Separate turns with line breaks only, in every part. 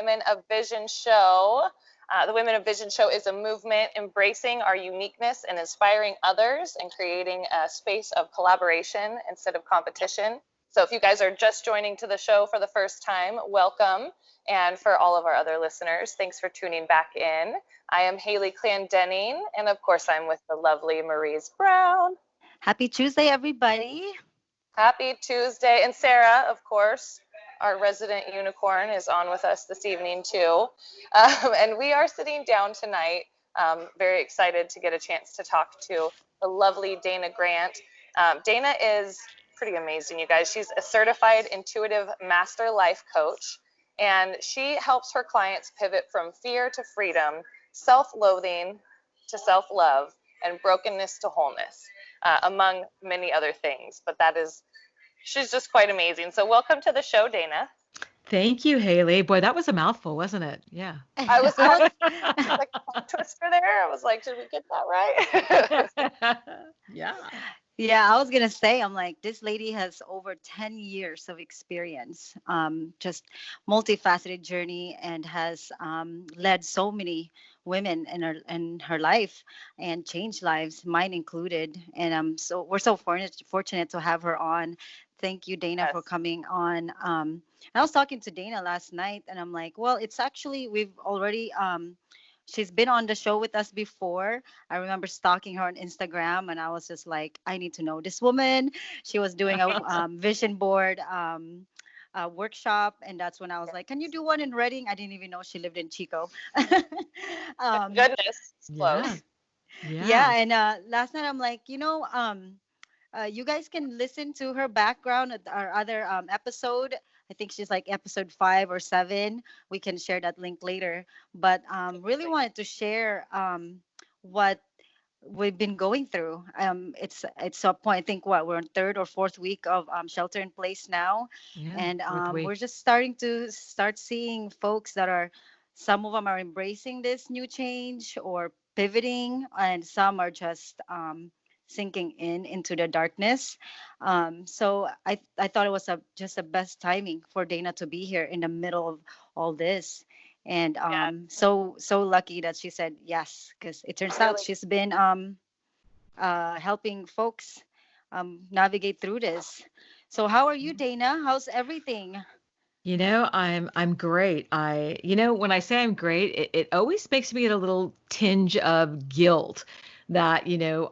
Women of Vision show. The Women of Vision show is a movement embracing our uniqueness and inspiring others and creating a space of collaboration instead of competition. So if you guys are just joining to the show for the first time, welcome. And for all of our other listeners, thanks for tuning back in. I am Haley Clendenning, and of course I'm with the lovely Maurice Brown.
Happy Tuesday, everybody.
Happy Tuesday. And Sarah, of course, our resident unicorn, is on with us this evening too. And we are sitting down tonight, very excited to get a chance to talk to the lovely Dana Grant. Dana is pretty amazing, you guys. She's a certified intuitive master life coach, and she helps her clients pivot from fear to freedom, self-loathing to self-love, and brokenness to wholeness, among many other things. But she's just quite amazing. So welcome to the show, Dana.
Thank you, Haley. Boy, that was a mouthful, wasn't it? Yeah.
I was like a twister there. I was like, did we get that right?
Yeah.
Yeah, I was going to say, I'm like, this lady has over 10 years of experience, just multifaceted journey, and has led so many women in her life and changed lives, mine included. And we're so fortunate to have her on. Thank you, Dana, for coming on. I was talking to Dana last night, and I'm like, well, it's actually, we've already she's been on the show with us before. I remember stalking her on Instagram, and I was just like, I need to know this woman. She was doing a vision board workshop, and that's when I was like, can you do one in Reading? I didn't even know she lived in Chico.
Goodness, close.
Yeah. And last night I'm like, you guys can listen to her background at our other episode. I think she's like episode 5 or 7. We can share that link later. But really wanted to share what we've been going through. It's a point, I think, we're on 3rd or 4th week of shelter in place now.
Yeah,
and we're just starting to seeing folks that are, some of them are embracing this new change or pivoting, and some are just sinking into the darkness. So I thought it was just the best timing for Dana to be here in the middle of all this. And so lucky that she said yes, because it turns out she's been helping folks navigate through this. So how are you, Dana? How's everything?
I'm great. When I say I'm great, it always makes me get a little tinge of guilt that,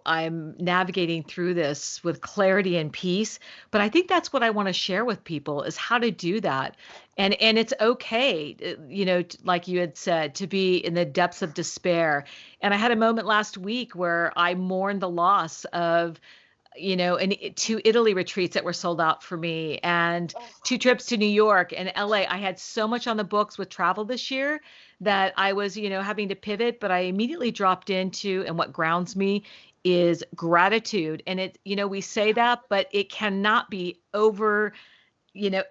I'm navigating through this with clarity and peace. But I think that's what I want to share with people, is how to do that. And it's okay, like you had said, to be in the depths of despair. And I had a moment last week where I mourned the loss of, and 2 Italy retreats that were sold out for me, and 2 trips to New York and LA. I had so much on the books with travel this year that I was, having to pivot, but I immediately dropped into, and what grounds me is gratitude. And it, we say that, but it cannot be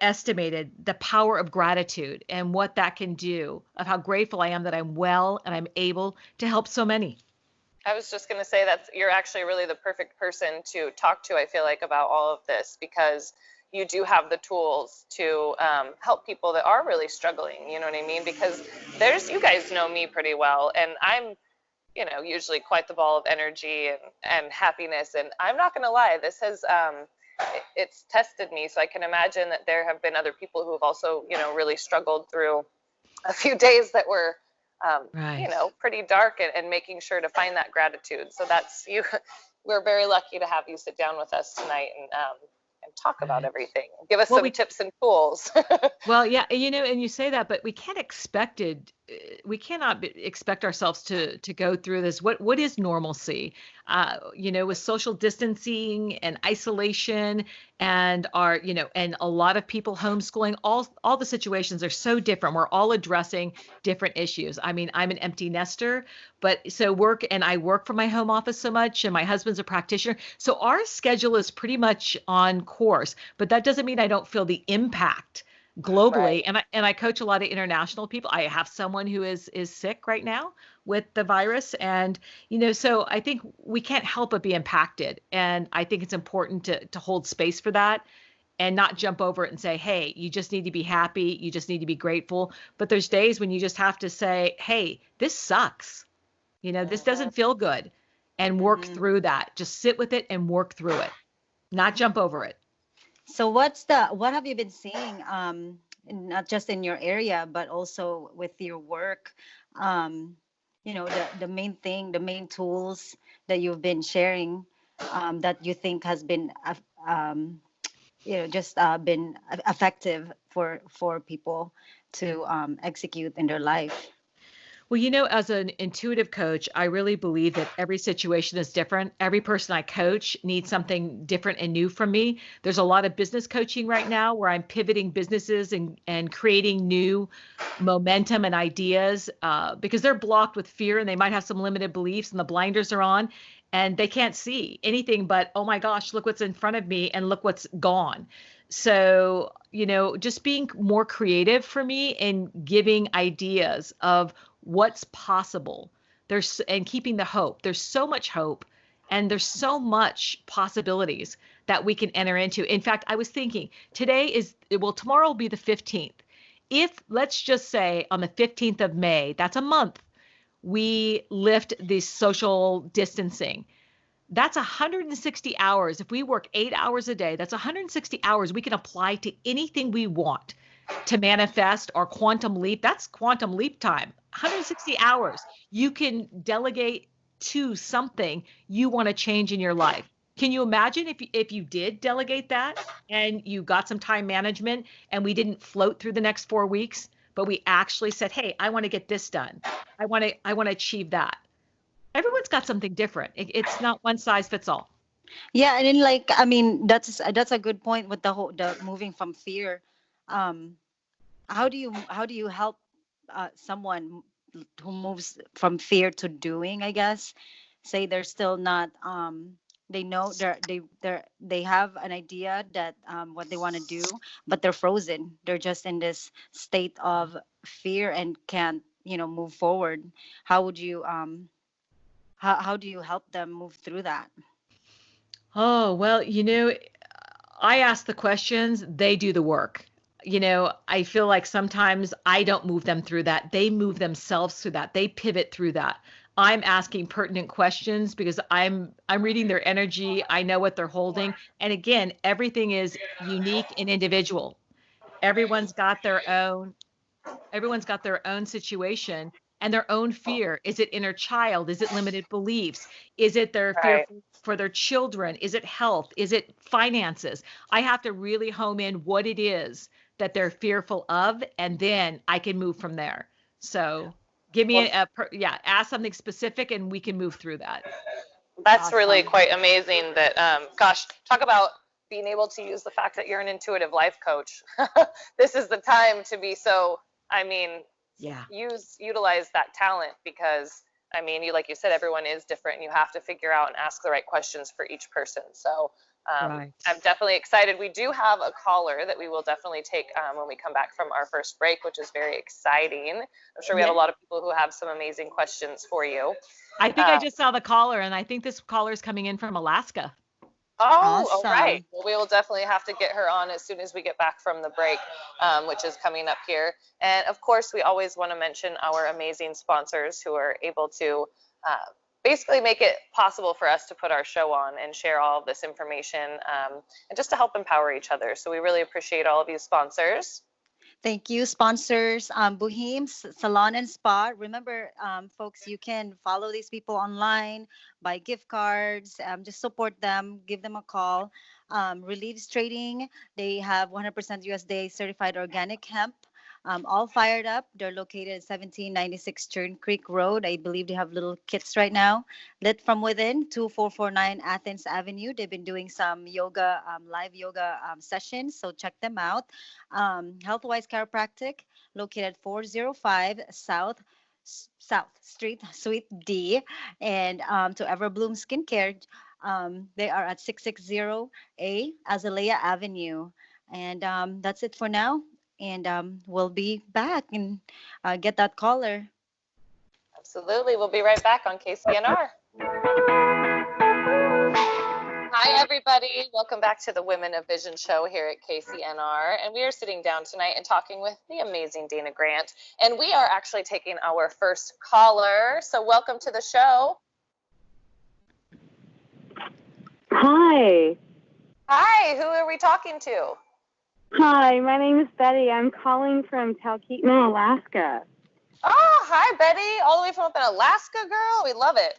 estimated, the power of gratitude and what that can do, of how grateful I am that I'm well and I'm able to help so many.
I was just going to say that you're actually really the perfect person to talk to, I feel like, about all of this, because you do have the tools to help people that are really struggling, you know what I mean? Because you guys know me pretty well, and I'm, usually quite the ball of energy and happiness. And I'm not going to lie, this has, it's tested me. So I can imagine that there have been other people who have also, really struggled through a few days that were, pretty dark, and making sure to find that gratitude. So that's you. We're very lucky to have you sit down with us tonight and talk about everything. Give us some tips and tools.
Well, yeah, and you say that, but we can't expect it. We cannot expect ourselves to go through this. What is normalcy? With social distancing and isolation, and and a lot of people homeschooling, all the situations are so different. We're all addressing different issues. I mean, I'm an empty nester, but I work from my home office so much, and my husband's a practitioner. So our schedule is pretty much on course, but that doesn't mean I don't feel the impact globally. Right. And I coach a lot of international people. I have someone who is sick right now with the virus. And, so I think we can't help but be impacted. And I think it's important to hold space for that and not jump over it and say, hey, you just need to be happy. You just need to be grateful. But there's days when you just have to say, hey, this sucks. This doesn't feel good, and work
Mhm.
through that. Just sit with it and work through it, not jump over it.
So what have you been seeing, not just in your area, but also with your work? Um, the main tools that you've been sharing, that you think has been, just been effective for people to execute in their life.
Well, as an intuitive coach, I really believe that every situation is different. Every person I coach needs something different and new from me. There's a lot of business coaching right now where I'm pivoting businesses and creating new momentum and ideas, because they're blocked with fear and they might have some limited beliefs and the blinders are on and they can't see anything but, oh my gosh, look what's in front of me and look what's gone. So, just being more creative for me and giving ideas of what's possible. And keeping the hope. There's so much hope and there's so much possibilities that we can enter into. In fact, I was thinking tomorrow will be the 15th. If, let's just say, on the 15th of May, that's a month, we lift the social distancing. That's 160 hours. If we work 8 hours a day, that's 160 hours we can apply to anything we want to manifest our quantum leap. That's quantum leap time. 160 hours. You can delegate to something you want to change in your life. Can you imagine if you did delegate that and you got some time management and we didn't float through the next 4 weeks, but we actually said, hey, I want to get this done. I want to achieve that. Everyone's got something different. It's not one size fits all.
Yeah, and then, like, I mean, that's a good point with the moving from fear. Um, how do you help someone who moves from fear to doing, I guess? Say they're still not, they know they have an idea that, what they want to do, but they're frozen. They're just in this state of fear and can't, move forward. How would you how do you help them move through that?
Oh, well, I ask the questions, they do the work. I feel like sometimes I don't move them through that. They move themselves through that. They pivot through that. I'm asking pertinent questions because I'm reading their energy. I know what they're holding. And again, everything is unique and individual. Everyone's got their own everyone's got their own situation and their own fear. Is it inner child? Is it limited beliefs? Is it their fear
Right.
for their children? Is it health? Is it finances? I have to really home in what it is that they're fearful of, and then I can move from there. So give me
Well,
ask something specific and we can move through that.
that's really
Awesome.
quite amazing that, gosh, talk about being able to use the fact that you're an intuitive life coach. This is the time to be so, I mean,
Yeah.
utilize that talent because, I mean, like you said, everyone is different and you have to figure out and ask the right questions for each person. So
Right.
I'm definitely excited. We do have a caller that we will definitely take when we come back from our first break, which is very exciting. I'm sure we have a
Yeah.
lot of people who have some amazing questions for you.
I think I
Uh,
just saw the caller and I think this caller is coming in from Alaska.
Oh, all right.
Awesome.
Well, we will definitely have to get her on as soon as we get back from the break, which is coming up here. And of course, we always want to mention our amazing sponsors who are able to basically make it possible for us to put our show on and share all of this information, and just to help empower each other. So we really appreciate all of you sponsors.
Thank you, sponsors, Bohem's Salon and Spa. Remember, folks, you can follow these people online, buy gift cards, just support them, give them a call. Relieves Trading, they have 100% USDA certified organic hemp. All fired up. They're located at 1796 Churn Creek Road. I believe they have little kits right now. Lit from Within, 2449 Athens Avenue. They've been doing some yoga, live yoga sessions, so check them out. Healthwise Chiropractic, located 405 South Street, Suite D, and to Everbloom Skincare, they are at 660A Azalea Avenue. And that's it for now. And we'll be back and get that caller.
Absolutely. We'll be right back on KCNR. Hi, everybody. Welcome back to the Women of Vision show here at KCNR. And we are sitting down tonight and talking with the amazing Dana Grant. And we are actually taking our first caller. So welcome to the show.
Hi.
Hi, who are we talking to?
Hi, my name is Betty. I'm calling from Talkeetna, Alaska.
Oh, hi, Betty. All the way from up in Alaska, girl. We love it.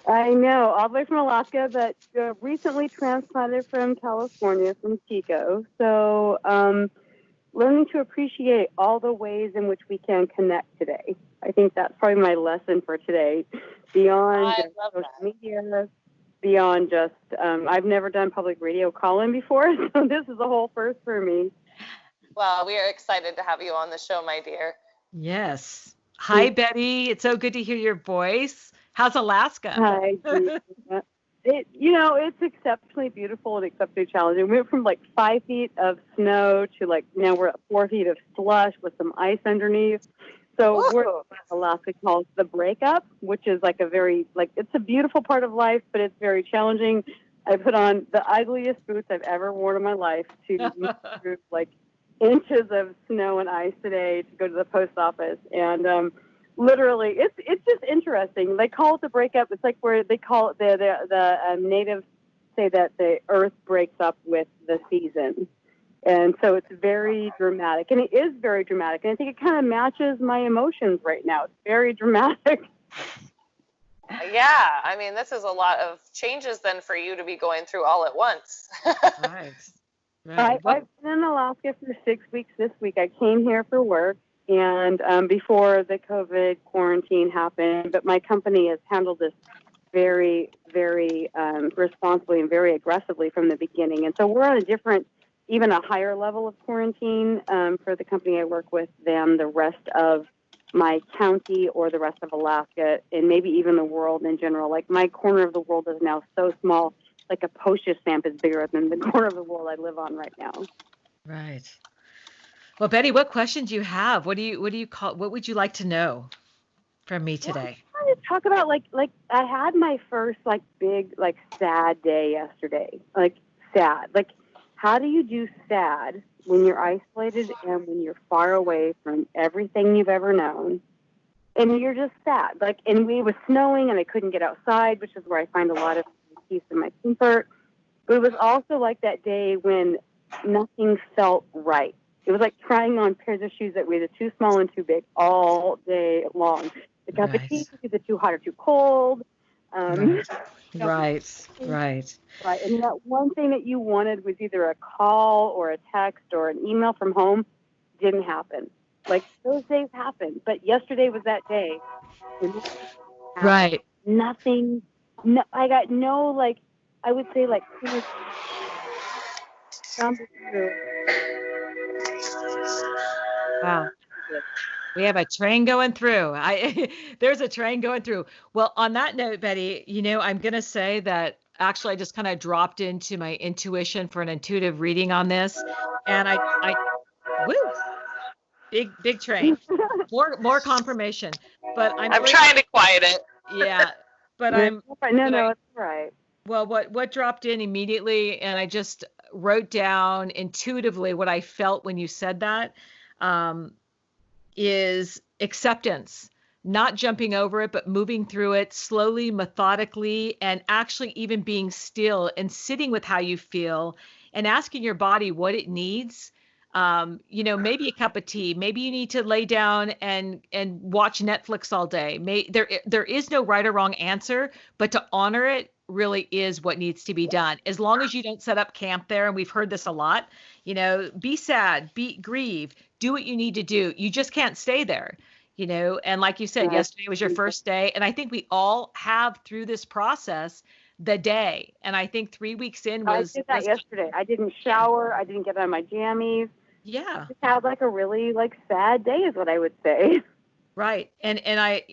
I know, all the way from Alaska, but recently transplanted from California, from Chico. So learning to appreciate all the ways in which we can connect today. I think that's probably my lesson for today. Beyond just social media, beyond just, I've never done public radio call-in before, so this is a whole first for me.
Well, we are excited to have you on the show, my dear.
Yes. Hi, Betty. It's so good to hear your voice. How's Alaska?
Hi. It's exceptionally beautiful and exceptionally challenging. We went from like 5 feet of snow to like now we're at 4 feet of slush with some ice underneath. So we're what Alaska calls the breakup, which is like it's a beautiful part of life, but it's very challenging. I put on the ugliest boots I've ever worn in my life to move through like inches of snow and ice today to go to the post office. And literally, it's just interesting. They call it the breakup. It's like where they call it the natives say that the earth breaks up with the season. And so it's very dramatic, and it is very dramatic. And I think it kind of matches my emotions right now. It's very dramatic.
Yeah, I mean, this is a lot of changes then for you to be going through all at once.
Right. I've been in Alaska for 6 weeks this week. I came here for work, and before the COVID quarantine happened, but my company has handled this very, very responsibly and very aggressively from the beginning. And so we're on a different, even a higher level of quarantine for the company I work with than the rest of my county or the rest of Alaska, and maybe even the world in general. Like my corner of the world is now so small, like a postage stamp is bigger than the corner of the world I live on right now.
Right. Well, Betty, what questions do you have? What would you like to know from me today?
I wanted to talk about like I had my first like big like sad day yesterday. Like sad. Like how do you do sad when you're isolated and when you're far away from everything you've ever known? And you're just sad. Like, and it was snowing and I couldn't get outside, which is where I find a lot of peace in my comfort. But it was also like that day when nothing felt right. It was like trying on pairs of shoes that were either too small and too big all day long. The cup of tea was either too hot or too cold.
Right.
And that one thing that you wanted was either a call or a text or an email from home didn't happen. Like those days happen, but yesterday was that day.
Right.
Nothing. No, I got no like. I would say like.
Wow. We have a train going through. There's a train going through. Well, on that note, Betty, I'm going to say that actually I just kind of dropped into my intuition for an intuitive reading on this. And big train. More confirmation. But I'm
trying to quiet it.
Yeah. But
No, it's all right.
Well, what dropped in immediately, and I just wrote down intuitively what I felt when you said that, is acceptance, not jumping over it, but moving through it slowly, methodically, and actually even being still and sitting with how you feel and asking your body what it needs. Maybe a cup of tea. Maybe you need to lay down and watch Netflix all day. There is no right or wrong answer, but to honor it really is what needs to be done. As long as you don't set up camp there, and we've heard this a lot, be sad, grieve, do what you need to do. You just can't stay there, and like you said, yesterday was your first day. And I think we all have through this process the day. And I think 3 weeks in was.
I did that yesterday. I didn't shower. I didn't get on my jammies.
Yeah.
I just had like a really like sad day is what I would say.
Right. And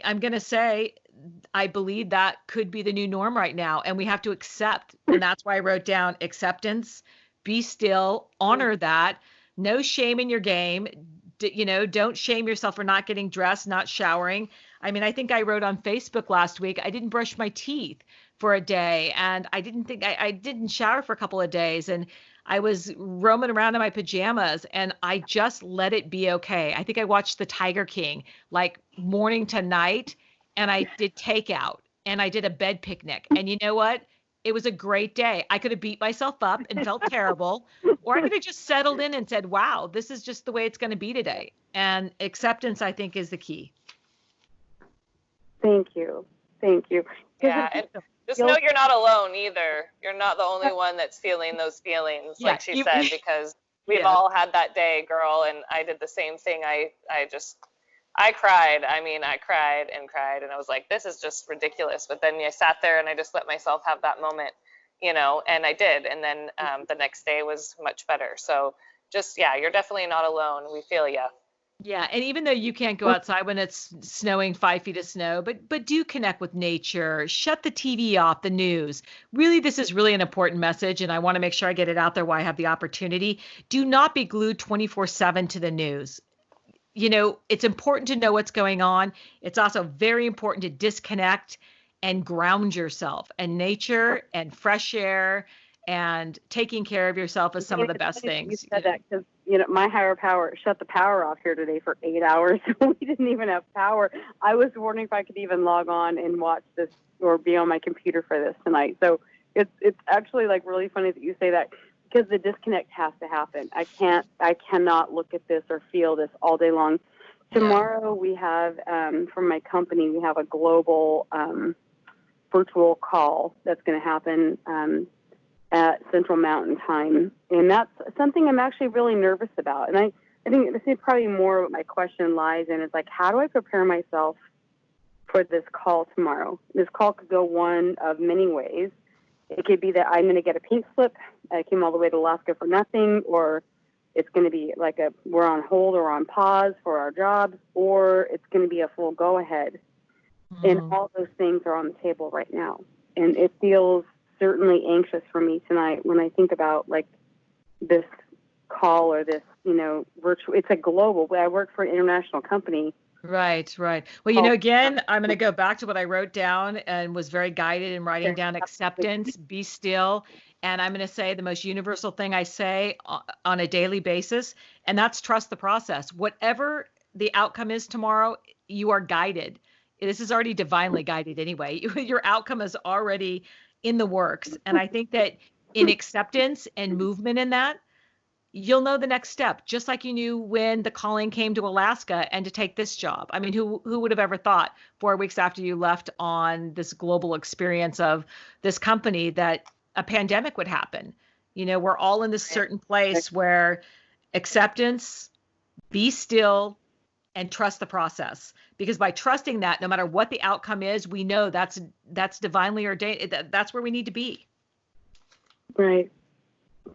I'm going to say, I believe that could be the new norm right now. And we have to accept. And that's why I wrote down acceptance, be still, honor that, no shame in your game, don't shame yourself for not getting dressed, not showering. I mean, I think I wrote on Facebook last week, I didn't brush my teeth for a day, and I didn't shower for a couple of days, and I was roaming around in my pajamas, and I just let it be okay. I think I watched The Tiger King like morning to night, and I did takeout, and I did a bed picnic. And you know what? It was a great day. I could have beat myself up and felt terrible, or I could have just settled in and said, wow, this is just the way it's going to be today. And acceptance, I think, is the key.
Thank you. Thank you.
Yeah, and just know you're not alone either. You're not the only one that's feeling those feelings, like she said, because we've all had that day, girl, and I did the same thing. I cried. I mean, I cried, and I was like, this is just ridiculous. But then I sat there and I just let myself have that moment, and I did. And then the next day was much better. So just, you're definitely not alone. We feel you.
Yeah, and even though you can't go outside when it's snowing 5 feet of snow, but do connect with nature, shut the TV off, the news. Really, this is really an important message, and I want to make sure I get it out there while I have the opportunity. Do not be glued 24/7 to the news. It's important to know what's going on. It's also very important to disconnect and ground yourself, and nature and fresh air and taking care of yourself is some of the best things.
You said that because, my higher power shut the power off here today for 8 hours. We didn't even have power. I was wondering if I could even log on and watch this or be on my computer for this tonight. So it's actually like really funny that you say that, because the disconnect has to happen. I cannot look at this or feel this all day long. Tomorrow we have, from my company, we have a global virtual call that's going to happen at Central Mountain Time. And that's something I'm actually really nervous about. And I think this is probably more what my question lies in, is like, how do I prepare myself for this call tomorrow? This call could go one of many ways. It could be that I'm going to get a pink slip. I came all the way to Alaska for nothing, or it's going to be like we're on hold or on pause for our jobs, or it's going to be a full go ahead. Mm-hmm. And all those things are on the table right now. And it feels certainly anxious for me tonight when I think about like this call or this, virtual. It's a global. I work for an international company.
Right. Well, again, I'm going to go back to what I wrote down and was very guided in writing down acceptance, be still. And I'm going to say the most universal thing I say on a daily basis, and that's trust the process. Whatever the outcome is tomorrow, you are guided. This is already divinely guided anyway. Your outcome is already in the works. And I think that in acceptance and movement in that, you'll know the next step, just like you knew when the calling came to Alaska and to take this job. I mean, who would have ever thought 4 weeks after you left on this global experience of this company that a pandemic would happen? We're all in this certain place where acceptance, be still, and trust the process. Because by trusting that, no matter what the outcome is, we know that's divinely ordained. That's where we need to be.
Right.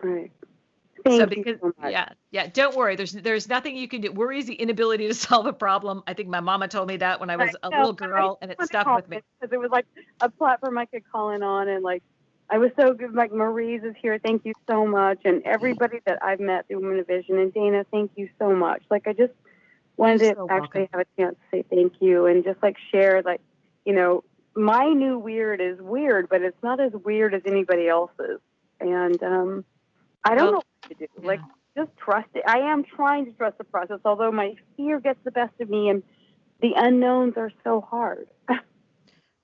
Thank you so much.
Yeah. Don't worry. There's nothing you can do. Worry is the inability to solve a problem. I think my mama told me that when I was a little girl, and it stuck with me.
Because it was like a platform I could call in on, and like I was so good. Like Marie's is here. Thank you so much, and everybody that I've met through Women of Vision, and Dana, thank you so much. Like I just wanted to actually have a chance to say thank you and just like share, like, my new weird is weird, but it's not as weird as anybody else's. And I don't know what to do. Yeah. Like, just trust it. I am trying to trust the process, although my fear gets the best of me and the unknowns are so hard.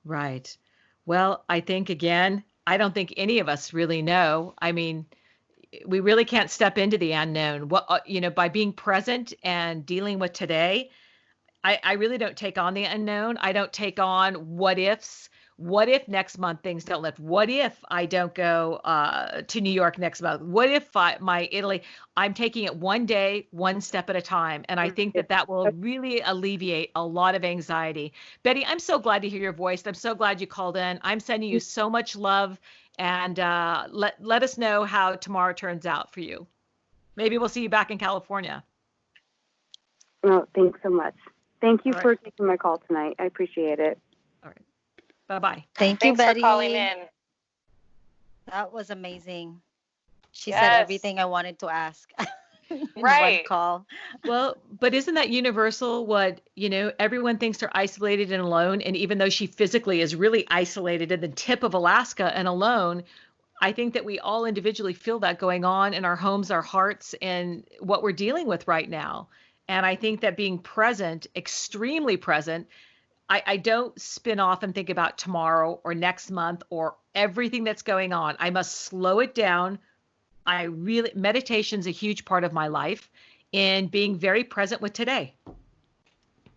Right. Well, I think, again, I don't think any of us really know. I mean, we really can't step into the unknown. By being present and dealing with today, I really don't take on the unknown. I don't take on what ifs. What if next month things don't lift? What if I don't go to New York next month? What if my Italy? I'm taking it one day, one step at a time. And I think that will really alleviate a lot of anxiety. Betty, I'm so glad to hear your voice. I'm so glad you called in. I'm sending you so much love. And let us know how tomorrow turns out for you. Maybe we'll see you back in California.
Well, thanks so much. Thank you for taking my call tonight. I appreciate it.
All right. Bye-bye.
Thanks you, Betty.
For calling in.
That was amazing. She said everything I wanted to ask. in one
Right.
call.
Well, but isn't that universal? What, everyone thinks they're isolated and alone. And even though she physically is really isolated in the tip of Alaska and alone, I think that we all individually feel that going on in our homes, our hearts, and what we're dealing with right now. And I think that being present, extremely present, I don't spin off and think about tomorrow or next month or everything that's going on. I must slow it down. Meditation's a huge part of my life in being very present with today.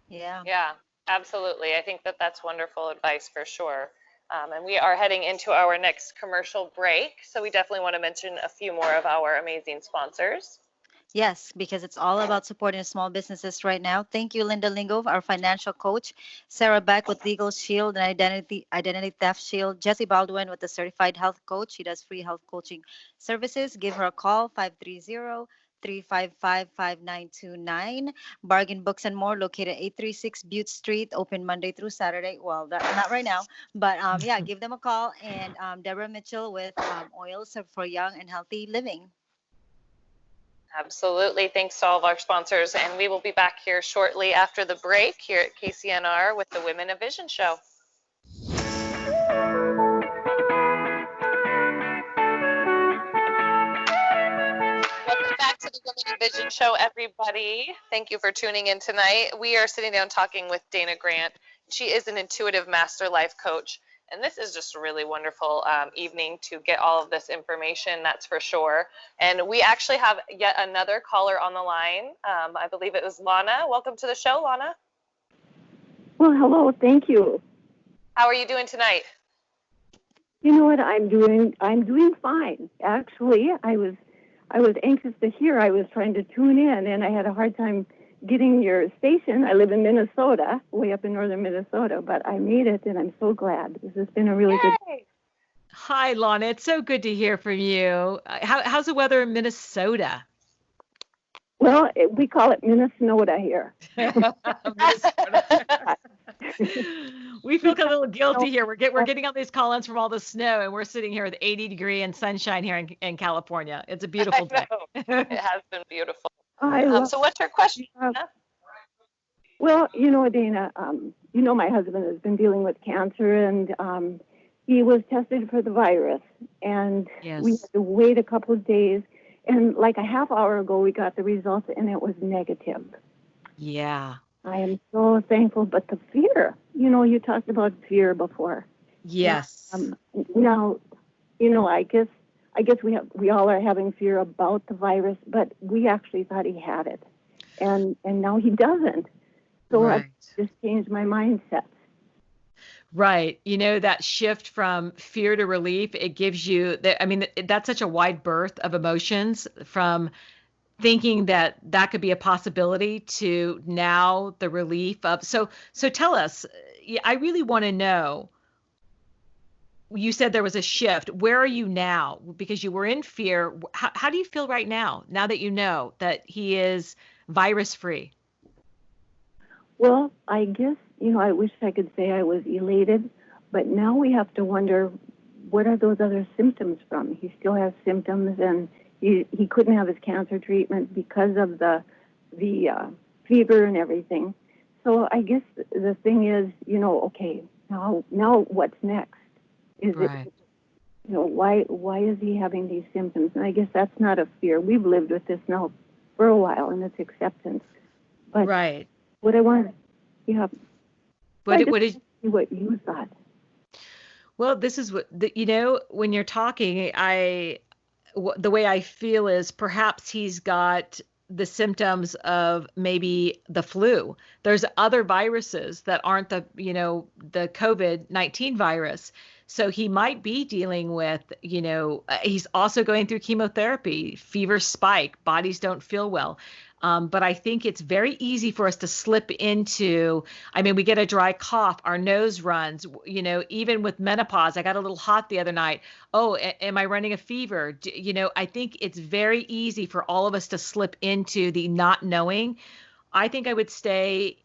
Yeah.
Yeah, absolutely. I think that that's wonderful advice for sure. And we are heading into our next commercial break, so we definitely want to mention a few more of our amazing sponsors.
Yes, because it's all about supporting small businesses right now. Thank you, Linda Lingo, our financial coach, Sarah Beck with Legal Shield and Identity Theft Shield, Jesse Baldwin with the Certified Health Coach. She does free health coaching services. Give her a call, 530-355-5929. Bargain Books and More, located at 836 Butte Street, open Monday through Saturday. Well, not right now, but yeah, give them a call. And Deborah Mitchell with Oils for Young and Healthy Living.
Absolutely. Thanks to all of our sponsors. And we will be back here shortly after the break here at KCNR with the Women of Vision Show. Welcome back to the Women of Vision Show, everybody. Thank you for tuning in tonight. We are sitting down talking with Dana Grant. She is an intuitive master life coach. And this is just a really wonderful evening to get all of this information, that's for sure. And we actually have yet another caller on the line. I believe it was Lana. Welcome to the show, Lana.
Well, hello. Thank you.
How are you doing tonight?
You know what I'm doing? I'm doing fine. Actually, I was anxious to hear. I was trying to tune in, and I had a hard time getting your station. I live in Minnesota, way up in northern Minnesota, but I made it, and I'm so glad. This has been a really good.
Hi, Lana. It's so good to hear from you. How's the weather in Minnesota?
Well, we call it Minnesota here.
We feel a little guilty here. We're getting all these call-ins from all the snow, and we're sitting here with 80-degree and sunshine here in California. It's a beautiful day.
It has been beautiful. So what's your question?
Well, Dana, my husband has been dealing with cancer, and he was tested for the virus, and we had to wait a couple of days, and like a half hour ago, we got the results, and it was negative. Yeah. I am so thankful, but the fear, you talked about fear before.
Yes.
Now, I guess we all are having fear about the virus, but we actually thought he had it, and now he doesn't. So I just changed my mindset.
Right. That shift from fear to relief, it gives you that's such a wide berth of emotions, from thinking that could be a possibility to now the relief of. So tell us, I really want to know. You said there was a shift. Where are you now? Because you were in fear. How do you feel right now that you know that he is virus free?
Well, I guess, I wish I could say I was elated, but now we have to wonder, what are those other symptoms from? He still has symptoms, and he couldn't have his cancer treatment because of the fever and everything. So I guess the thing is, okay, now what's next? Is it, why is he having these symptoms? And I guess that's not a fear. We've lived with this now for a while, and it's acceptance. But what I want, what you thought.
Well, this is what when you're talking, the way I feel is perhaps he's got the symptoms of maybe the flu. There's other viruses that aren't the COVID-19 virus. So he might be dealing with, he's also going through chemotherapy, fever spike, bodies don't feel well. But I think it's very easy for us to slip into, we get a dry cough, our nose runs, even with menopause. I got a little hot the other night. Oh, am I running a fever? I think it's very easy for all of us to slip into the not knowing. I think I would stay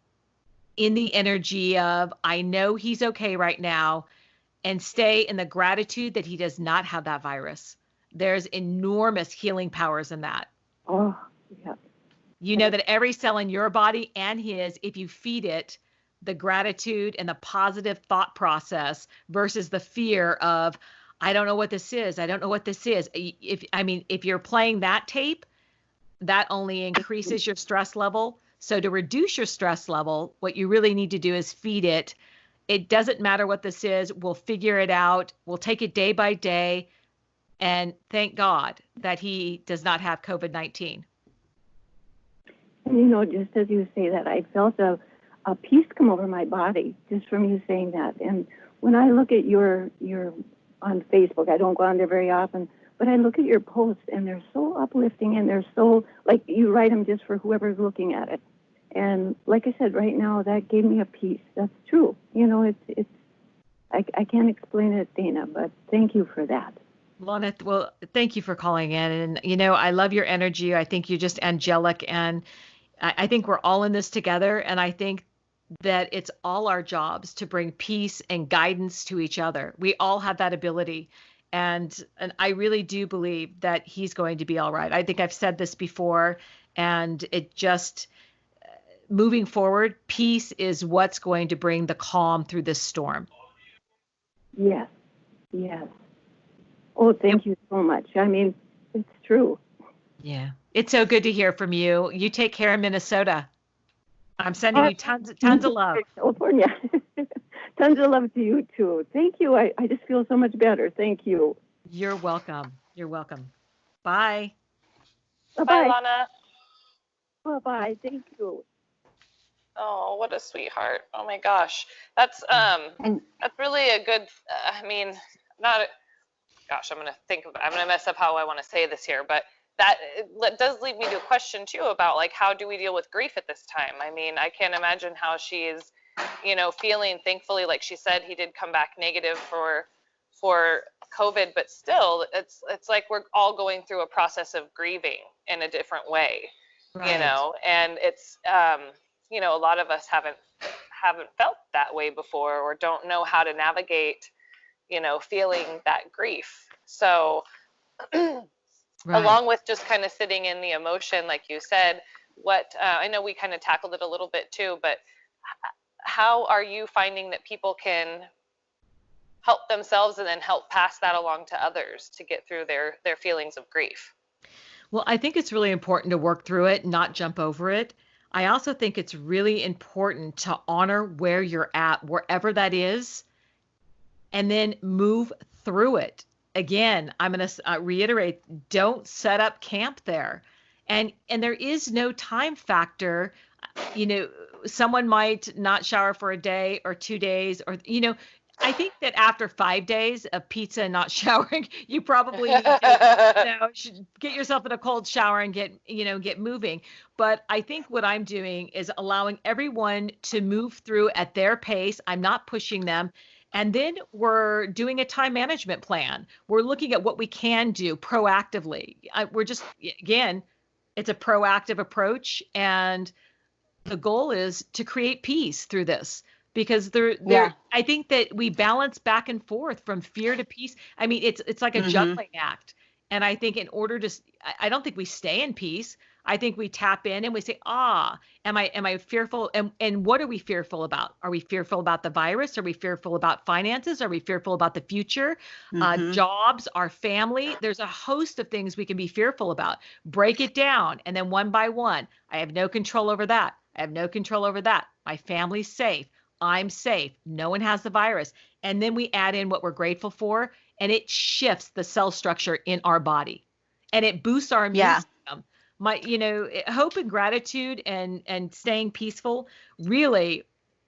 in the energy of, I know he's okay right now, and stay in the gratitude that he does not have that virus. There's enormous healing powers in that.
Oh, Yeah.
You know that every cell in your body and his, if you feed it the gratitude and the positive thought process versus the fear of, I don't know what this is. I don't know what this is. If you're playing that tape, that only increases your stress level. So to reduce your stress level, what you really need to do is feed it. It doesn't matter what this is. We'll figure it out. We'll take it day by day. And thank God that he does not have COVID-19.
And just as you say that, I felt a peace come over my body just from you saying that. And when I look at your on Facebook, I don't go on there very often, but I look at your posts and they're so uplifting and they're so, like, you write them just for whoever's looking at it. And like I said, right now, that gave me a peace. That's true. I can't explain it, Dana, but thank you for that.
Lana, well, thank you for calling in. And, I love your energy. I think you're just angelic. And I think we're all in this together. And I think that it's all our jobs to bring peace and guidance to each other. We all have that ability. And I really do believe that he's going to be all right. I think I've said this before, and it just, moving forward, peace is what's going to bring the calm through this storm.
Yes. Yes. Oh, thank you so much. I mean, it's true.
Yeah. It's so good to hear from you. You take care of Minnesota. I'm sending you tons of love.
California. Tons of love to you, too. Thank you. I just feel so much better. Thank you.
You're welcome. You're welcome. Bye.
Bye-bye.
Bye, Lana.
Bye-bye. Thank you.
Oh, what a sweetheart. Oh my gosh. That's really a good, I'm going to mess up how I want to say this here, but that it does lead me to a question too about, like, how do we deal with grief at this time? I mean, I can't imagine how she's, feeling. Thankfully, like she said, he did come back negative for COVID, but still it's like we're all going through a process of grieving in a different way,
Right.
And it's, a lot of us haven't felt that way before, or don't know how to navigate, feeling that grief. So
Right.
along with just kind of sitting in the emotion, like you said, I know we kind of tackled it a little bit too, but how are you finding that people can help themselves and then help pass that along to others to get through their feelings of grief?
Well, I think it's really important to work through it, not jump over it. I also think it's really important to honor where you're at, wherever that is, and then move through it. Again, I'm going to reiterate, don't set up camp there. And there is no time factor. Someone might not shower for a day or 2 days, or, I think that after 5 days of pizza and not showering, you probably need to, should get yourself in a cold shower and get moving. But I think what I'm doing is allowing everyone to move through at their pace. I'm not pushing them. And then we're doing a time management plan. We're looking at what we can do proactively. We're just, again, it's a proactive approach. And the goal is to create peace through this. Because I think that we balance back and forth from fear to peace. I mean, it's like a juggling act. And I think in order to, I don't think we stay in peace. I think we tap in and we say, am I fearful? And what are we fearful about? Are we fearful about the virus? Are we fearful about finances? Are we fearful about the future? Jobs, our family? There's a host of things we can be fearful about. Break it down. And then one by one, I have no control over that. I have no control over that. My family's safe. I'm safe. No one has the virus. And then we add in what we're grateful for, and it shifts the cell structure in our body, and it boosts our immune system. Hope and gratitude and staying peaceful, really,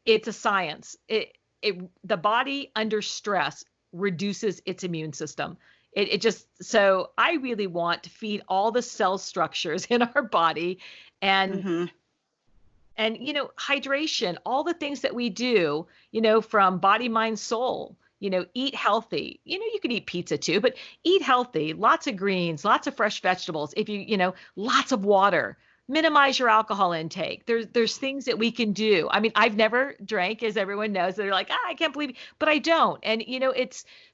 it's a science. The body under stress reduces its immune system. So I really want to feed all the cell structures in our body, and hydration, all the things that we do, from body, mind, soul, eat healthy. You can eat pizza too, but eat healthy, lots of greens, lots of fresh vegetables. If lots of water, minimize your alcohol intake. There's things that we can do. I mean, I've never drank, as everyone knows. They're like, I can't believe it, but I don't. And,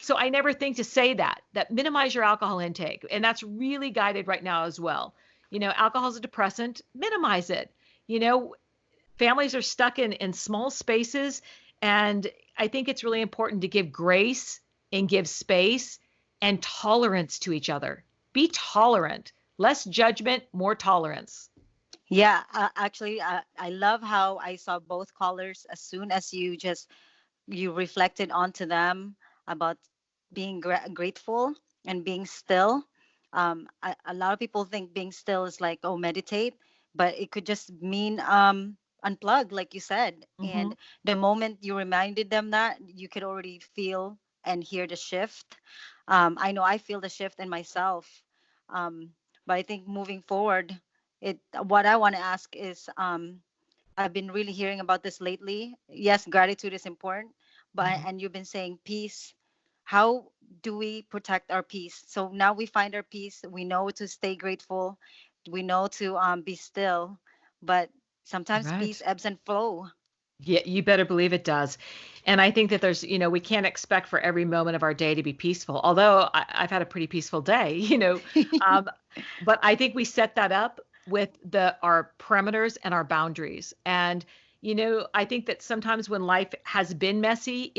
so I never think to say that minimize your alcohol intake. And that's really guided right now as well. Alcohol is a depressant, minimize it. Families are stuck in small spaces. And I think it's really important to give grace and give space and tolerance to each other. Be tolerant, less judgment, more tolerance.
Yeah, actually, I love how I saw both callers as soon as you reflected onto them about being grateful and being still. A lot of people think being still is like, oh, meditate, but it could just mean unplug, like you said.
Mm-hmm.
And the moment you reminded them that, you could already feel and hear the shift. I know I feel the shift in myself. Um, but I think moving forward, what I want to ask is, I've been really hearing about this lately. Yes, gratitude is important, but
Mm-hmm.
and you've been saying peace. How do we protect our peace? So now we find our peace. We know to stay grateful. We know to be still, but sometimes
Right.
peace ebbs and flow.
Yeah, you better believe it does. And I think that we can't expect for every moment of our day to be peaceful. Although I've had a pretty peaceful day, um, but I think we set that up with our parameters and our boundaries. And, I think that sometimes when life has been messy,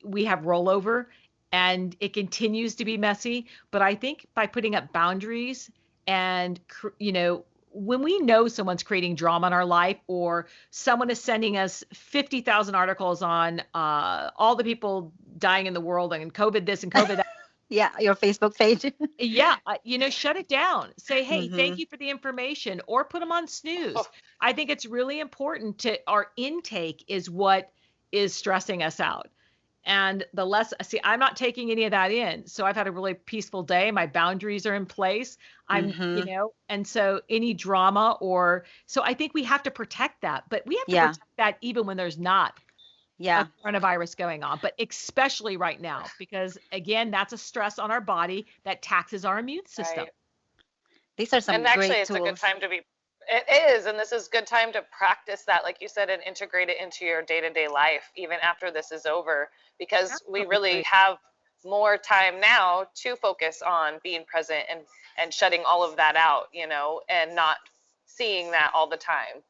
we have rollover and it continues to be messy. But I think by putting up boundaries and, when we know someone's creating drama in our life, or someone is sending us 50,000 articles on all the people dying in the world and COVID this and COVID that.
Yeah, your Facebook page.
Yeah, shut it down. Say, hey, thank
Hmm.
you for the information, or put them on snooze. I think it's really important our intake is what is stressing us out. And I'm not taking any of that in. So I've had a really peaceful day. My boundaries are in place.
Hmm.
And so any drama so I think we have to protect that, but we have to
Yeah,
protect that even when there's not a
yeah,
coronavirus going on, but especially right now, because again, that's a stress on our body that taxes our immune system.
Right.
these are
And
some
actually,
great
it's a good
tools.
time to be. It is, and this is good time to practice that, like you said, and integrate it into your day-to-day life, even after this is over, because we really
Absolutely.
have more time now to focus on being present and shutting all of that out, and not seeing that all the time.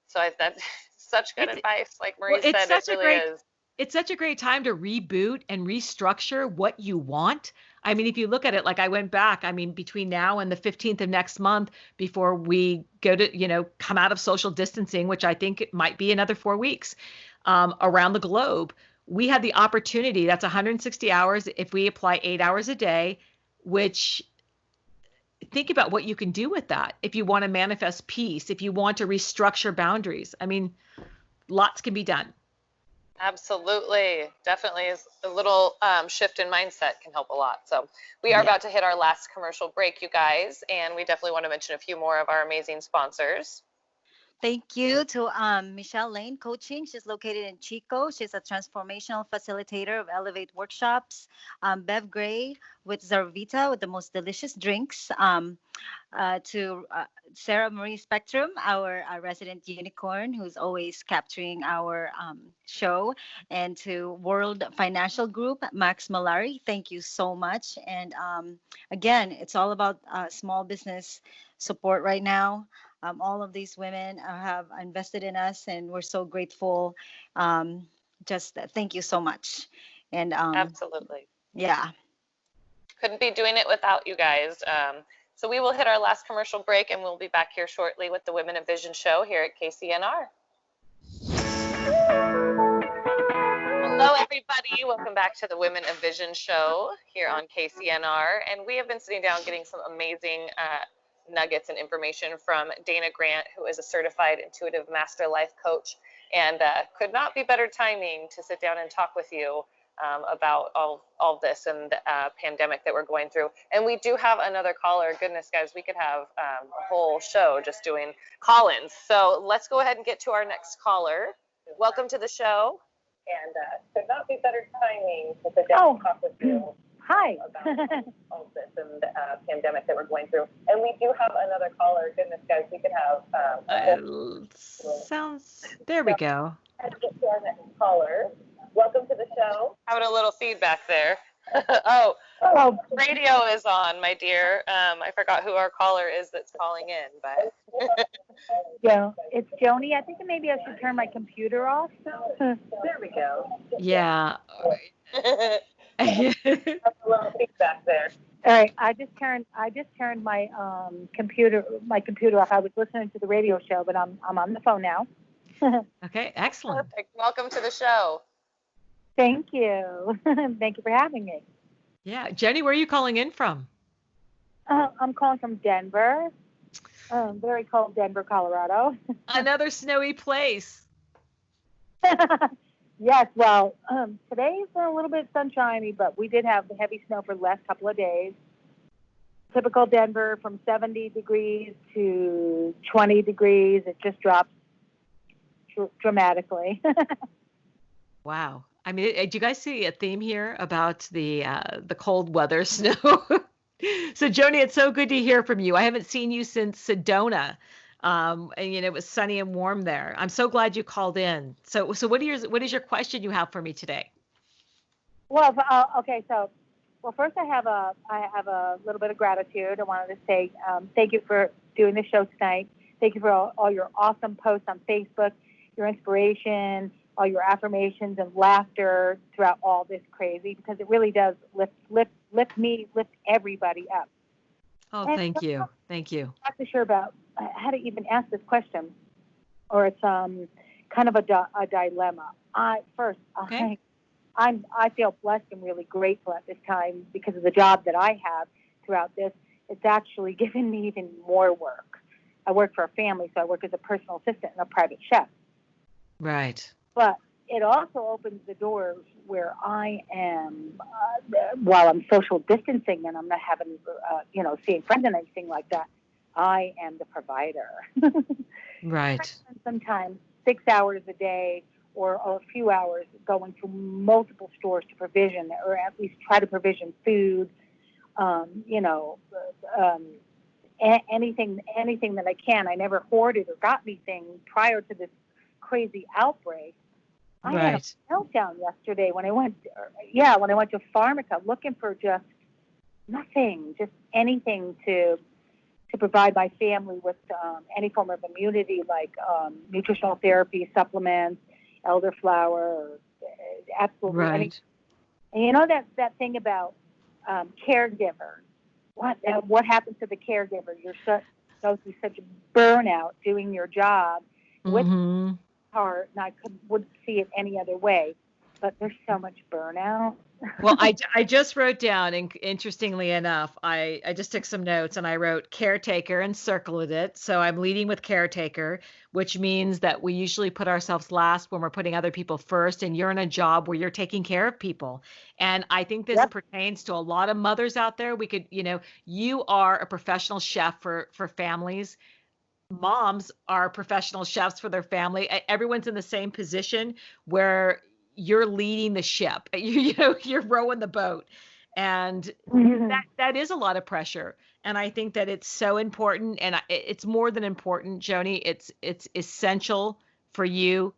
So that's such good
It's
advice. Like
well,
Marie said, it really is.
it's such a great time to reboot and restructure what you want. I mean, if you look at it, like I went back, I mean, between now and the 15th of next month, before we go to, come out of social distancing, which I think it might be another 4 weeks, around the globe, we had the opportunity. That's 160 hours if we apply 8 hours a day, which think about what you can do with that. If you want to manifest peace, if you want to restructure boundaries, I mean, lots can be done.
Absolutely. Definitely is a little shift in mindset can help a lot. So we are
Yeah.
about to hit our last commercial break, you guys, and we definitely want to mention a few more of our amazing sponsors.
Thank you to Michelle Lane Coaching. She's located in Chico. She's a transformational facilitator of Elevate workshops. Bev Gray with Zarvita with the most delicious drinks. To Sarah Marie Spectrum, our resident unicorn who's always capturing our show. And to World Financial Group, Max Malari, thank you so much. And again, it's all about small business support right now. All of these women have invested in us, and we're so grateful. Just thank you so much. And
Absolutely.
yeah,
Couldn't be doing it without you guys. So we will hit our last commercial break, and we'll be back here shortly with the Women of Vision show here at KCNR. Hello, everybody. Welcome back to the Women of Vision show here on KCNR. And we have been sitting down getting some amazing nuggets and information from Dana Grant, who is a certified intuitive master life coach, and could not be better timing to sit down and talk with you about all this and the pandemic that we're going through. And we do have another caller. Goodness, guys, we could have a whole show just doing call-ins. So let's go ahead and get to our next caller. Welcome to the show. And could not be better timing to sit down and talk with you.
Hi.
About all this and the pandemic that we're going through. And we do have another caller. Goodness, guys, we could have.
There we go.
Let's get to our next caller. Welcome to the show. Having a little feedback there. Oh,
Oh,
Radio is on, my dear. I forgot who our caller is that's calling in, but
yeah, it's Joni. I think maybe I should turn my computer off.
There we go.
Yeah.
A little feedback there.
All right, I just turned my computer off. I was listening to the radio show, but I'm on the phone now.
Okay, excellent.
Perfect. Welcome to the show.
Thank you. Thank you for having me.
Yeah, Jenny, where are you calling in from?
I'm calling from Denver, very cold Denver, Colorado.
Another snowy place.
Yes, well, today's a little bit sunshiny, but we did have the heavy snow for the last couple of days. Typical Denver, from 70 degrees to 20 degrees. It just drops dramatically.
Wow. I mean, do you guys see a theme here about the cold weather, snow? So, Joni, it's so good to hear from you. I haven't seen you since Sedona, and it was sunny and warm there. I'm so glad you called in. So what is your question you have for me today?
Well, okay, so first I have a little bit of gratitude. I wanted to say thank you for doing the show tonight. Thank you for all your awesome posts on Facebook, your inspiration, all your affirmations and laughter throughout all this crazy, because it really does lift me, lift everybody up.
Oh,
And
thank you. Thank you.
I'm not so sure about how to even ask this question, or it's kind of a dilemma. I feel blessed and really grateful at this time because of the job that I have throughout this. It's actually given me even more work. I work for a family, so I work as a personal assistant and a private chef.
Right.
But it also opens the doors where I am, while I'm social distancing and I'm not having, seeing friends and anything like that, I am the provider.
Right.
Sometimes 6 hours a day or a few hours going to multiple stores to provision, or at least try to provision food, anything that I can. I never hoarded or got anything prior to this crazy outbreak. I had a meltdown yesterday when I went to Pharmaca looking for just nothing, just anything to provide my family with any form of immunity, like nutritional therapy, supplements, elderflower, absolutely anything. And you know that thing about caregivers. What happens to the caregiver? You're go through such a burnout doing your job with heart, and I wouldn't see it any other way. But there's so much burnout.
Well, I just wrote down, and interestingly enough, I just took some notes and I wrote caretaker and circled it. So I'm leading with caretaker, which means that we usually put ourselves last when we're putting other people first. And you're in a job where you're taking care of people. And I think this pertains to a lot of mothers out there. We could, you are a professional chef for families. Moms are professional chefs for their family. Everyone's in the same position where you're leading the ship. You're rowing the boat, and that is a lot of pressure. And I think that it's so important, and it's more than important, Joni. It's essential for you.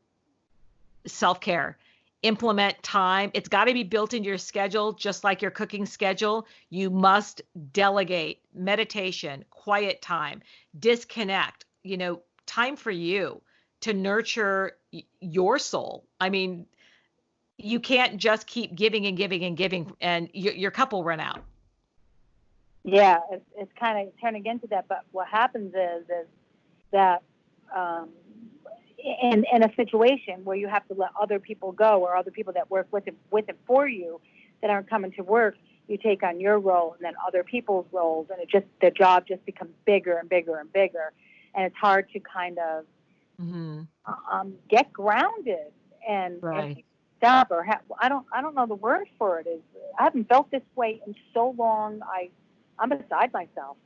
Self-care, implement time. It's got to be built into your schedule, just like your cooking schedule. You must delegate meditation, quiet time, disconnect. Time for you to nurture your soul. I mean, you can't just keep giving and giving and giving, and your cup will run out.
Yeah, it's kind of turning into that. But what happens is that in a situation where you have to let other people go, or other people that work with it for you that aren't coming to work, you take on your role and then other people's roles, and the job just becomes bigger and bigger and bigger, and it's hard to kind of get grounded and stop, or I don't know the word for it. I haven't felt this way in so long. I'm beside myself.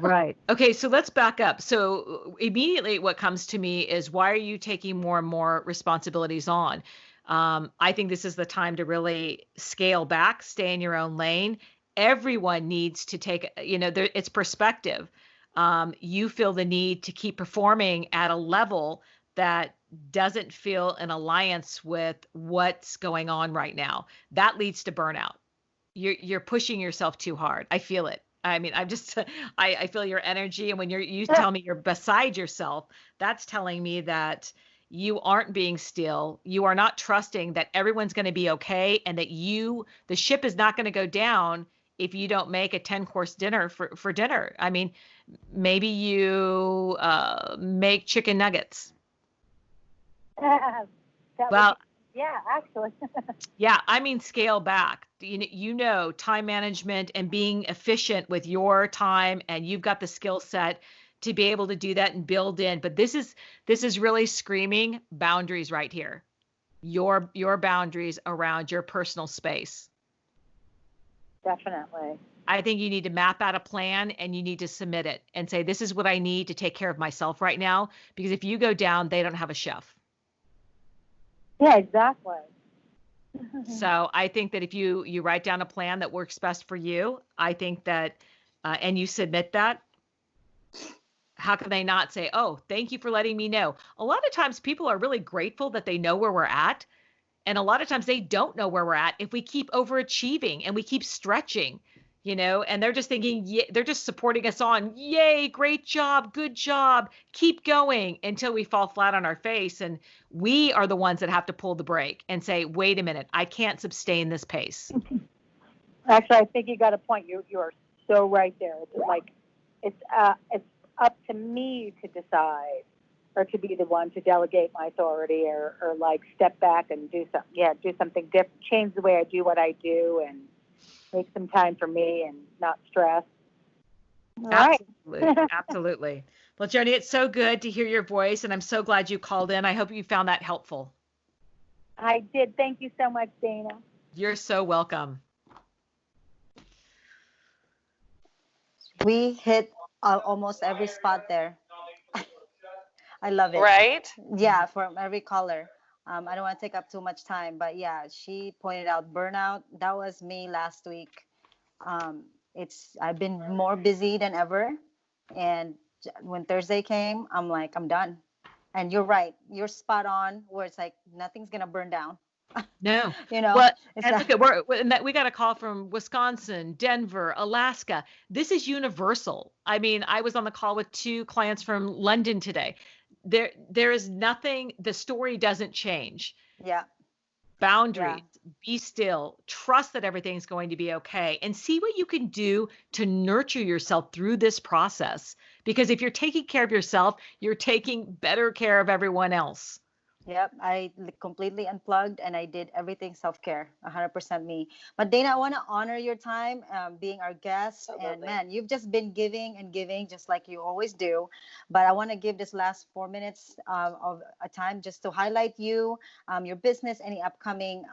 Right. Okay, so let's back up. So immediately what comes to me is, why are you taking more and more responsibilities on? I think this is the time to really scale back, stay in your own lane. Everyone needs to take, it's perspective. You feel the need to keep performing at a level that doesn't feel in alliance with what's going on right now. That leads to burnout. you're pushing yourself too hard. I feel it. I mean, I'm just I feel your energy, and when you tell me you're beside yourself, that's telling me that you aren't being still. You are not trusting that everyone's going to be okay, and that the ship is not going to go down if you don't make a 10-course dinner for dinner. I mean, maybe you make chicken nuggets. Well,
yeah, actually.
yeah, I mean, scale back. You know, time management and being efficient with your time, and you've got the skill set to be able to do that and build in. But this is really screaming boundaries right here. Your boundaries around your personal space.
Definitely.
I think you need to map out a plan, and you need to submit it and say, this is what I need to take care of myself right now. Because if you go down, they don't have a chef.
Yeah, exactly.
So I think that if you write down a plan that works best for you, I think that, and you submit that, how can they not say, oh, thank you for letting me know? A lot of times people are really grateful that they know where we're at. And a lot of times they don't know where we're at if we keep overachieving and we keep stretching, and they're just thinking, yeah, they're just supporting us on, yay, great job, good job, keep going, until we fall flat on our face. And we are the ones that have to pull the brake and say, wait a minute, I can't sustain this pace.
Actually, I think you got a point. You are so right there. It's like, it's up to me to decide, or to be the one to delegate my authority, or like step back and do something different, change the way I do what I do, and make some time for me and not stress.
Absolutely. Right. Absolutely. Well, Joni, it's so good to hear your voice, and I'm so glad you called in. I hope you found that helpful.
I did. Thank you so much, Dana.
You're so welcome.
We hit almost every spot there. I love it.
Right?
Yeah, from every caller. I don't want to take up too much time, but yeah, she pointed out burnout. That was me last week. I've been more busy than ever, and when Thursday came, I'm like, I'm done. And you're right. You're spot on. Where it's like nothing's gonna burn down.
No.
Well,
and look, we got a call from Wisconsin, Denver, Alaska. This is universal. I mean, I was on the call with 2 clients from London today. There is nothing. The story doesn't change.
Yeah.
Boundaries. Yeah. Be still. Trust that everything's going to be okay, and see what you can do to nurture yourself through this process. Because if you're taking care of yourself, you're taking better care of everyone else.
Yep, I completely unplugged and I did everything self-care, 100% me. But Dana, I want to honor your time being our guest. Absolutely. And man, you've just been giving and giving just like you always do. But I want to give this last 4 minutes of a time just to highlight you, your business, any upcoming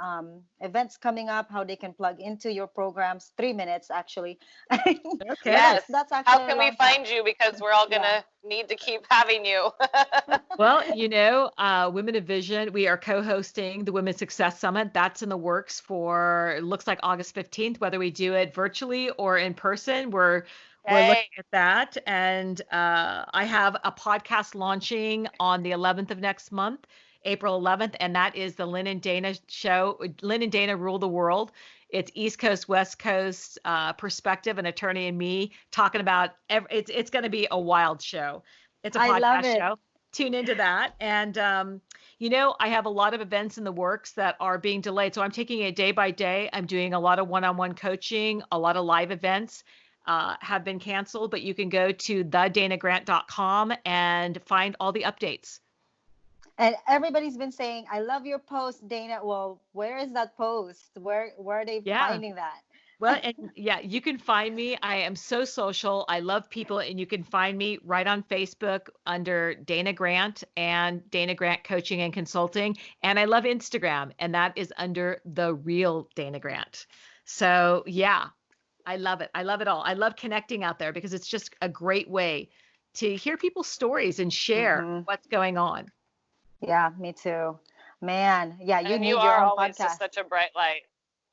events coming up, how they can plug into your programs. 3 minutes, actually.
Okay. Yes. That's actually how can we find you? Because we're all going to need to keep having you.
Well, Women of Vision, we are co-hosting the Women's Success Summit. That's in the works for, it looks like August 15th, whether we do it virtually or in person. We're looking at that. And I have a podcast launching on the 11th of next month, April 11th. And that is the Lynn and Dana show. Lynn and Dana Rule the World. It's East Coast, West Coast perspective, an attorney and me talking about, it's going to be a wild show. It's a podcast show. Tune into that. And, I have a lot of events in the works that are being delayed. So I'm taking it day by day. I'm doing a lot of one-on-one coaching. A lot of live events have been canceled, but you can go to thedanagrant.com and find all the updates.
And everybody's been saying, I love your post, Dana. Well, where is that post? Where are they finding that?
Well, and you can find me. I am so social. I love people, and you can find me right on Facebook under Dana Grant and Dana Grant Coaching and Consulting. And I love Instagram, and that is under The Real Dana Grant. So I love it. I love it all. I love connecting out there because it's just a great way to hear people's stories and share what's going on.
Yeah, me too. Man, yeah, you need
your
own
always
podcast.
Just such a bright light.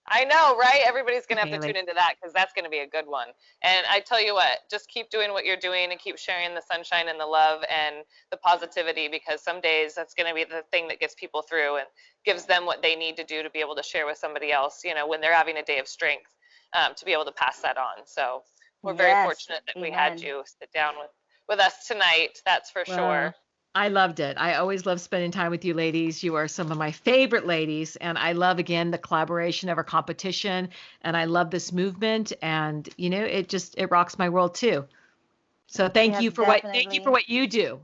I know, right? Everybody's going to have to tune into that because that's going to be a good one. And I tell you what, just keep doing what you're doing and keep sharing the sunshine and the love and the positivity, because some days that's going to be the thing that gets people through and gives them what they need to do to be able to share with somebody else, when they're having a day of strength. to be able to pass that on. So we're very
Yes,
fortunate that we had
amen.
you sit down with us tonight. That's for
Well,
sure.
I loved it. I always love spending time with you ladies. You are some of my favorite ladies. And I love, again, the collaboration of our competition. And I love this movement. And, you know, it rocks my world too. So thank you for what you do.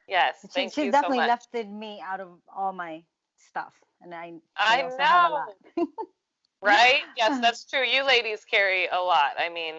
Yes, thank
She's
you so
definitely
much.
lifted me out of all my stuff. And I also
know.
have a lot.
Right? Yes, that's true. You ladies carry a lot. I mean,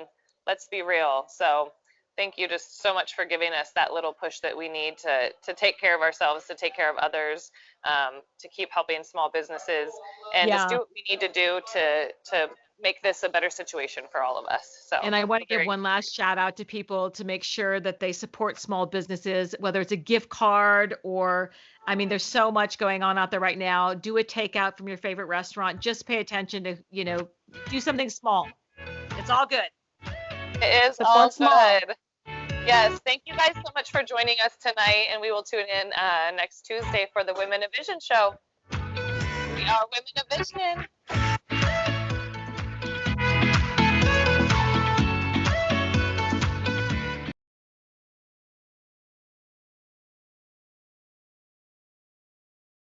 let's be real. So thank you just so much for giving us that little push that we need to take care of ourselves, to take care of others, to keep helping small businesses, and just do what we need to do to make this a better situation for all of us. So,
and I want to give one last shout out to people to make sure that they support small businesses, whether it's a gift card or, I mean, there's so much going on out there right now. Do a takeout from your favorite restaurant. Just pay attention to, you know, do something small. It's all good.
It is all good. Yes, thank you guys so much for joining us tonight, and we will tune in next Tuesday for the Women of Vision show. We are Women of Vision.